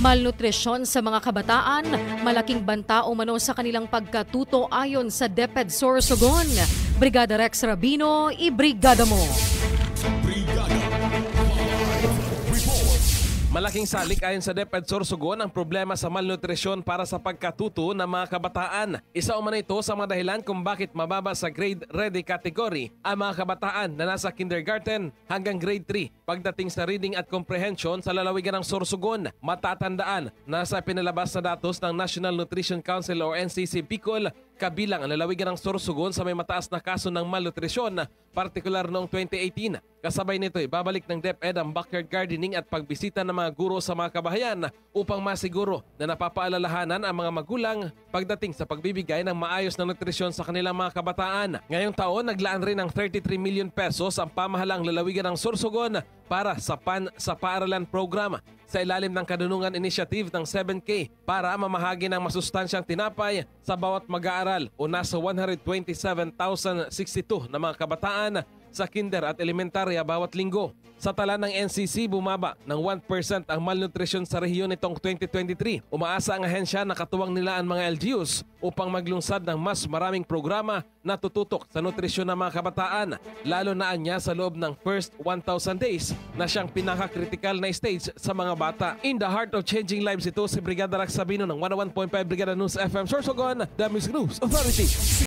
Malnutrisyon sa mga kabataan, malaking banta umano sa kanilang pagkatuto ayon sa DepEd Sorsogon. Brigada Rex Rabino, ibrigada mo. Malaking salik ayon sa DepEd Sorsogon ang problema sa malnutrisyon para sa pagkatuto ng mga kabataan. Isa umano ito sa mga dahilan kung bakit mababa sa grade ready category ang mga kabataan na nasa kindergarten hanggang grade 3 pagdating sa reading at comprehension sa lalawigan ng Sorsogon. Matatandaan na sa pinalabas na datos ng National Nutrition Council o NCC Bicol, kabilang ang lalawigan ng Sorsogon sa may mataas na kaso ng malnutrisyon, partikular noong 2018. Kasabay nito, babalik ng DepEd ang backyard gardening at pagbisita ng mga guro sa mga kabahayan upang masiguro na napapaalalahanan ang mga magulang pagdating sa pagbibigay ng maayos na nutrisyon sa kanilang mga kabataan. Ngayong taon, naglaan rin ng 33 million pesos ang pamahalang lalawigan ng Sorsogon para sa paaralan program sa ilalim ng Kadunungan Initiative ng 7K para mamahagi ng masustansyang tinapay sa bawat mag-aaral o nasa 127,062 na mga kabataan sa kinder at elementarya bawat linggo. Sa tala ng NCC, bumaba ng 1% ang malnutrisyon sa rehiyon nitong 2023. Umaasa ang ahensya na katuwang nila ang mga LGUs upang maglungsad ng mas maraming programa na tututok sa nutrisyon ng mga kabataan, lalo na anya sa loob ng first 1,000 days na siyang pinaka-critical na stage sa mga bata. In the heart of changing lives, ito si Brigada Rex Sabino ng 101.5 Brigada News FM Sorsogon, The Music News Authority.